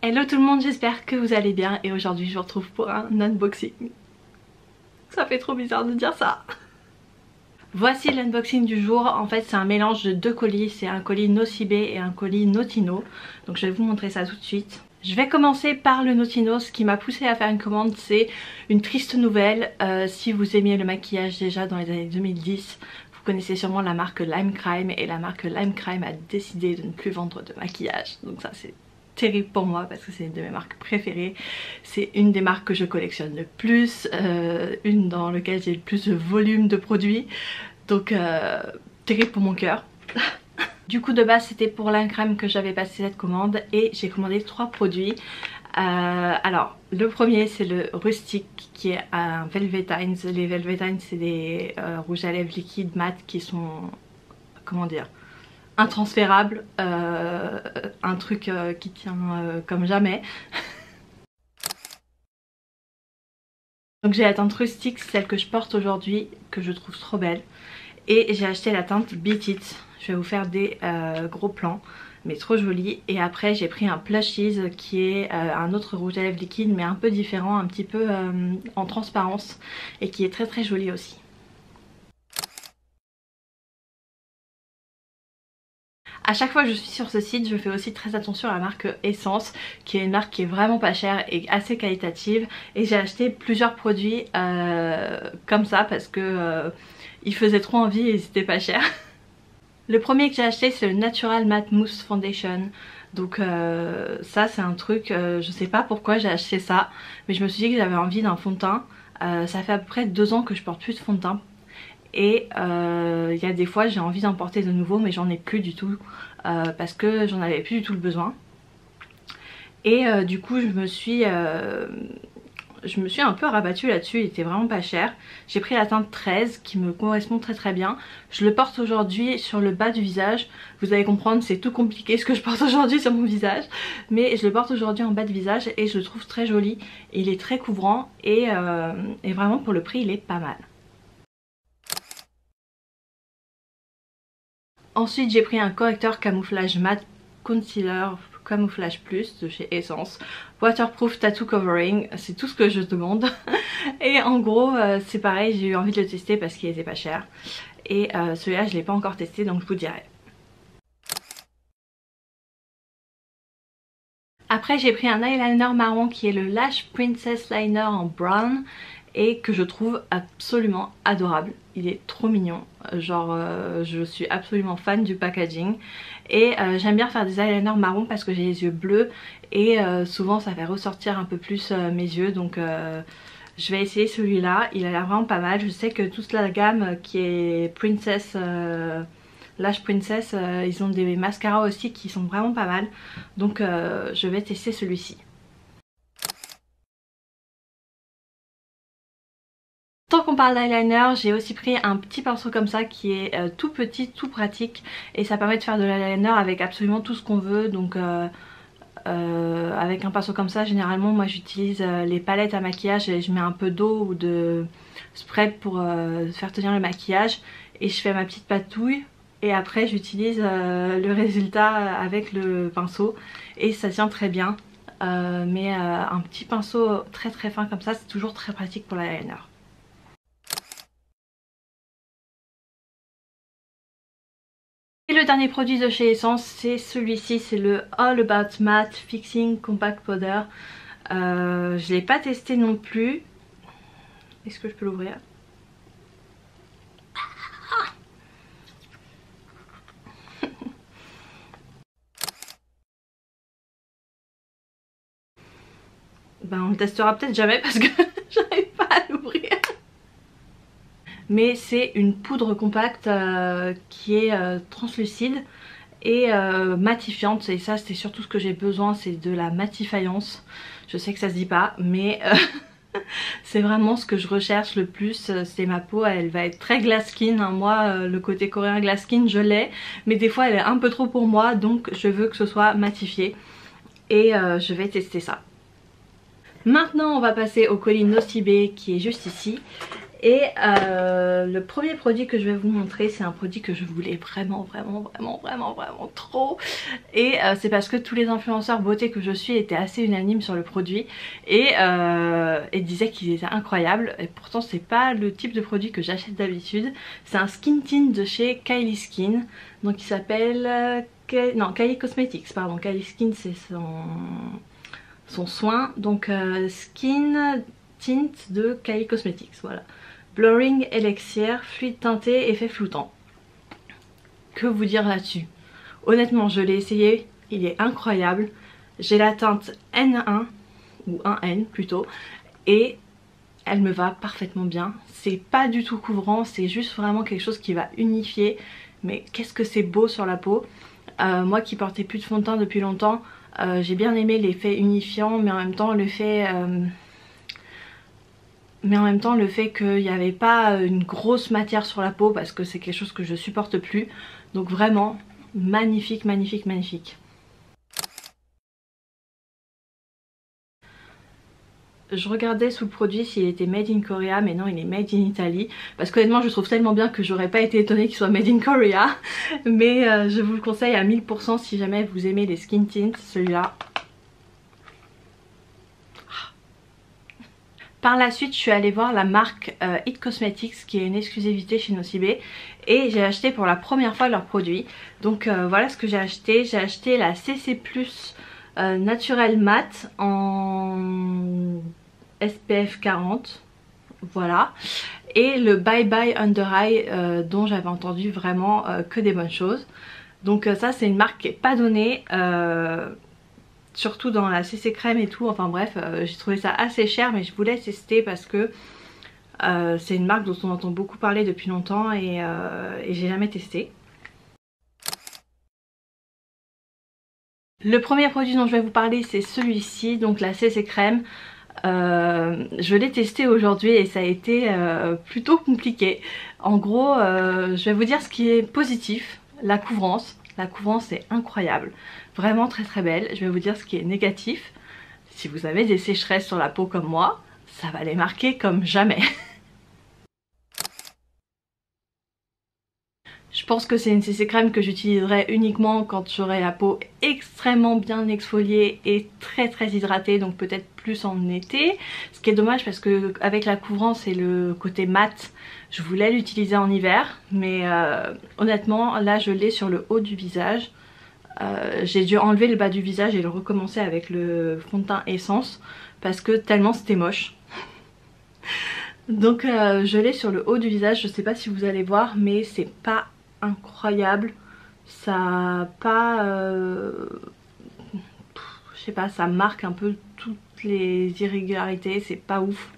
Hello tout le monde, j'espère que vous allez bien et aujourd'hui je vous retrouve pour un unboxing. Ça fait trop bizarre de dire ça. Voici l'unboxing du jour. En fait c'est un mélange de deux colis, c'est un colis Nocibé et un colis Notino. Donc je vais vous montrer ça tout de suite. Je vais commencer par le Notino. Ce qui m'a poussé à faire une commande, c'est une triste nouvelle. Si vous aimiez le maquillage déjà dans les années 2010, vous connaissez sûrement la marque Lime Crime et la marque Lime Crime a décidé de ne plus vendre de maquillage. Donc ça c'est terrible pour moi parce que c'est une de mes marques préférées, c'est une des marques que je collectionne le plus, une dans laquelle j'ai le plus de volume de produits, donc terrible pour mon cœur. Du coup de base c'était pour Lime Crime que j'avais passé cette commande et j'ai commandé 3 produits. Alors le premier c'est le Rustic qui est un Velvetines. Les Velvetines c'est des rouges à lèvres liquides mat qui sont, comment dire, intransférable, un truc qui tient comme jamais. Donc j'ai la teinte Rustic, celle que je porte aujourd'hui, que je trouve trop belle. Et j'ai acheté la teinte Beat It. Je vais vous faire des gros plans, mais trop joli. Et après j'ai pris un Plushies qui est un autre rouge à lèvres liquide, mais un peu différent, un petit peu en transparence, et qui est très très joli aussi. À chaque fois que je suis sur ce site, je fais aussi très attention à la marque Essence, qui est une marque qui est vraiment pas chère et assez qualitative. Et j'ai acheté plusieurs produits comme ça parce que ils faisaient trop envie et ils étaient pas chers. Le premier que j'ai acheté c'est le Natural Matte Mousse Foundation. Donc ça c'est un truc, je sais pas pourquoi j'ai acheté ça, mais je me suis dit que j'avais envie d'un fond de teint. Ça fait à peu près 2 ans que je porte plus de fond de teint. Et il y a des fois j'ai envie d'en porter de nouveau mais j'en ai plus du tout parce que j'en avais plus du tout le besoin. Et du coup je me suis un peu rabattue là-dessus, il était vraiment pas cher. J'ai pris la teinte 13 qui me correspond très très bien. Je le porte aujourd'hui sur le bas du visage. Vous allez comprendre, c'est tout compliqué ce que je porte aujourd'hui sur mon visage. Mais je le porte aujourd'hui en bas de visage et je le trouve très joli. Il est très couvrant et vraiment pour le prix il est pas mal. Ensuite j'ai pris un correcteur camouflage mat concealer camouflage plus de chez Essence, waterproof tattoo covering, c'est tout ce que je demande. Et en gros c'est pareil, j'ai eu envie de le tester parce qu'il était pas cher. Et celui-là je l'ai pas encore testé donc je vous dirai. Après j'ai pris un eyeliner marron qui est le Lash Princess Liner en brown et que je trouve absolument adorable. Il est trop mignon, genre je suis absolument fan du packaging. Et j'aime bien faire des eyeliners marron parce que j'ai les yeux bleus et souvent ça fait ressortir un peu plus mes yeux. Donc je vais essayer celui-là, il a l'air vraiment pas mal. Je sais que toute la gamme qui est Princess... Lash Princess, ils ont des mascaras aussi qui sont vraiment pas mal. Donc je vais tester celui-ci. Tant qu'on parle d'eyeliner, j'ai aussi pris un petit pinceau comme ça qui est tout petit, tout pratique. Et ça permet de faire de l'eyeliner avec absolument tout ce qu'on veut. Donc avec un pinceau comme ça, généralement moi j'utilise les palettes à maquillage et je mets un peu d'eau ou de spray pour faire tenir le maquillage. Et je fais ma petite patouille. Et après j'utilise le résultat avec le pinceau et ça tient très bien. Mais un petit pinceau très très fin comme ça c'est toujours très pratique pour l'eyeliner. Et le dernier produit de chez Essence c'est celui-ci, c'est le All About Matte Fixing Compact Powder. Je l'ai pas testé non plus. Est-ce que je peux l'ouvrir ? Ben on le testera peut-être jamais parce que j'arrive pas à l'ouvrir. Mais c'est une poudre compacte qui est translucide et matifiante. Et ça c'est surtout ce que j'ai besoin, c'est de la matifiance. Je sais que ça se dit pas mais c'est vraiment ce que je recherche le plus. C'est ma peau, elle va être très glass skin, hein. Moi le côté coréen glass skin je l'ai, mais des fois elle est un peu trop pour moi, donc je veux que ce soit matifié. Et je vais tester ça. Maintenant on va passer au colis Nocibé qui est juste ici. Et le premier produit que je vais vous montrer, c'est un produit que je voulais vraiment trop. Et c'est parce que tous les influenceurs beauté que je suis étaient assez unanimes sur le produit et disaient qu'il était incroyable. Et pourtant c'est pas le type de produit que j'achète d'habitude. C'est un skin tint de chez Kylie Skin. Donc il s'appelle... non, Kylie Cosmetics, pardon. Kylie Skin c'est son soin. Donc Skin Tint de Kylie Cosmetics, voilà. Blurring Elixir, fluide teinté, effet floutant. Que vous dire là-dessus? Honnêtement, je l'ai essayé, il est incroyable. J'ai la teinte N1, ou 1N plutôt, et elle me va parfaitement bien. C'est pas du tout couvrant, c'est juste vraiment quelque chose qui va unifier. Mais qu'est-ce que c'est beau sur la peau. Moi qui portais plus de fond de teint depuis longtemps, j'ai bien aimé l'effet unifiant, mais en même temps le fait... qu'il n'y avait pas une grosse matière sur la peau, parce que c'est quelque chose que je supporte plus. Donc vraiment magnifique, magnifique, magnifique. Je regardais sous le produit s'il était made in Korea, mais non, il est made in Italy. Parce qu'honnêtement je le trouve tellement bien que j'aurais pas été étonnée qu'il soit made in Korea. Mais je vous le conseille à 1000% si jamais vous aimez les skin tints, celui-là. Par la suite je suis allée voir la marque It Cosmetics qui est une exclusivité chez Nocibé. Et j'ai acheté pour la première fois leurs produits. Donc voilà ce que j'ai acheté. J'ai acheté la CC Plus Naturel Matte en SPF 40. Voilà. Et le Bye Bye Under Eye dont j'avais entendu vraiment que des bonnes choses. Donc ça c'est une marque qui n'est pas donnée. Surtout dans la CC crème et tout, enfin bref, j'ai trouvé ça assez cher mais je voulais tester parce que c'est une marque dont on entend beaucoup parler depuis longtemps et j'ai jamais testé. Le premier produit dont je vais vous parler c'est celui-ci, donc la CC crème. Je l'ai testé aujourd'hui et ça a été plutôt compliqué. En gros, je vais vous dire ce qui est positif, la couvrance. La couvrance est incroyable, vraiment très très belle. Je vais vous dire ce qui est négatif. Si vous avez des sécheresses sur la peau comme moi, ça va les marquer comme jamais. Je pense que c'est une CC crème que j'utiliserai uniquement quand j'aurai la peau extrêmement bien exfoliée et très très hydratée, donc peut-être plus en été. Ce qui est dommage parce que avec la couvrance et le côté mat, je voulais l'utiliser en hiver, mais honnêtement là je l'ai sur le haut du visage. J'ai dû enlever le bas du visage et le recommencer avec le fond de teint essence parce que tellement c'était moche. Donc je l'ai sur le haut du visage, je sais pas si vous allez voir mais c'est pas incroyable. Ça pas... je sais pas, ça marque un peu toutes les irrégularités, c'est pas ouf.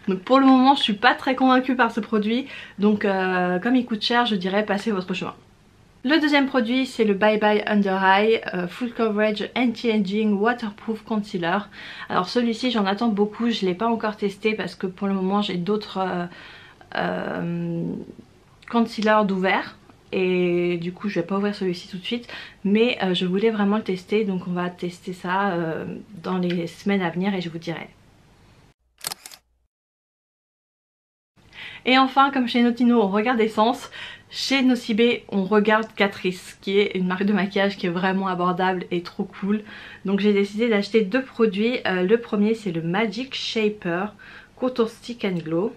Donc pour le moment je suis pas très convaincue par ce produit. Donc comme il coûte cher je dirais passez votre chemin. Le deuxième produit c'est le Bye Bye Under Eye Full Coverage Anti-Aging Waterproof Concealer. Alors celui-ci j'en attends beaucoup, je l'ai pas encore testé parce que pour le moment j'ai d'autres concealers d'ouvert. Et du coup je vais pas ouvrir celui-ci tout de suite. Mais je voulais vraiment le tester, donc on va tester ça dans les semaines à venir et je vous dirai. Et enfin, comme chez Notino on regarde Essence, chez Nocibé on regarde Catrice, qui est une marque de maquillage qui est vraiment abordable et trop cool. Donc j'ai décidé d'acheter deux produits. Le premier c'est le Magic Shaper Contour Stick and Glow.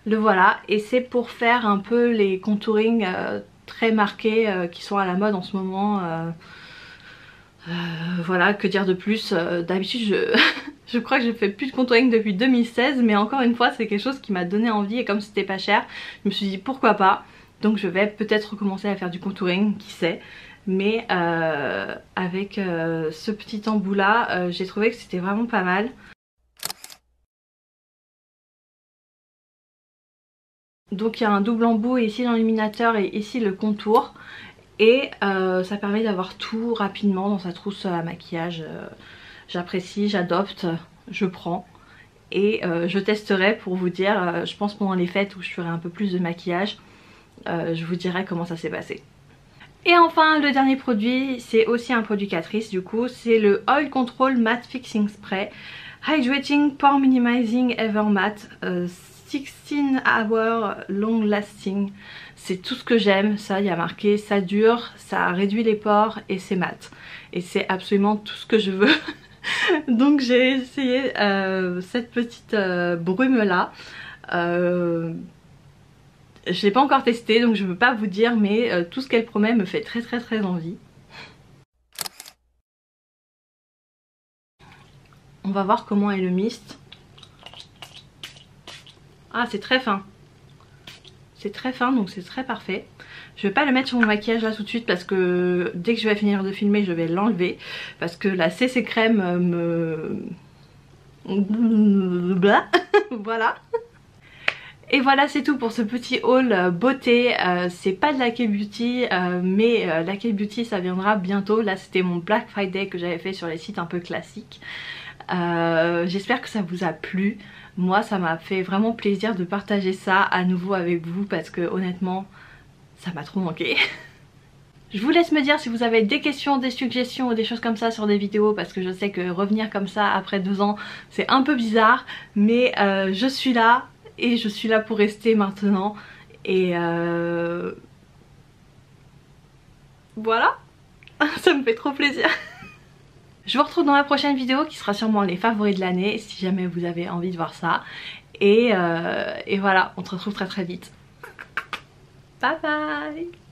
Le voilà, et c'est pour faire un peu les contouring très marqués qui sont à la mode en ce moment. Voilà, que dire de plus. D'habitude je crois que je fais plus de contouring depuis 2016, mais encore une fois c'est quelque chose qui m'a donné envie et comme c'était pas cher je me suis dit pourquoi pas. Donc je vais peut-être recommencer à faire du contouring, qui sait. Mais avec ce petit embout là j'ai trouvé que c'était vraiment pas mal. Donc il y a un double embout ici l'illuminateur et ici le contour. Et ça permet d'avoir tout rapidement dans sa trousse à maquillage. J'apprécie, j'adopte, je prends. Et je testerai pour vous dire, je pense pendant les fêtes où je ferai un peu plus de maquillage, je vous dirai comment ça s'est passé. Et enfin le dernier produit, c'est aussi un produit Catrice du coup, c'est le Oil Control Matte Fixing Spray. Hydrating Pore Minimizing Ever Matte 16 Hour Long Lasting. C'est tout ce que j'aime, ça il y a marqué ça dure, ça réduit les pores et c'est mat. Et c'est absolument tout ce que je veux. Donc j'ai essayé cette petite brume là. Je l'ai pas encore testé donc je peux pas vous dire, mais tout ce qu'elle promet me fait très envie. On va voir comment est le mist. Ah, c'est très fin. C'est très fin donc c'est très parfait. Je vais pas le mettre sur mon maquillage là tout de suite parce que dès que je vais finir de filmer je vais l'enlever. Parce que la CC crème me... Voilà. Et voilà, c'est tout pour ce petit haul beauté. C'est pas de la K-Beauty mais la K-Beauty ça viendra bientôt. Là c'était mon Black Friday que j'avais fait sur les sites un peu classiques. J'espère que ça vous a plu. Moi ça m'a fait vraiment plaisir de partager ça à nouveau avec vous parce que honnêtement ça m'a trop manqué. Je vous laisse me dire si vous avez des questions, des suggestions ou des choses comme ça sur des vidéos parce que je sais que revenir comme ça après 2 ans c'est un peu bizarre, mais je suis là et je suis là pour rester maintenant et voilà. Ça me fait trop plaisir. Je vous retrouve dans la prochaine vidéo qui sera sûrement les favoris de l'année si jamais vous avez envie de voir ça. Et voilà, on se retrouve très vite. Bye bye.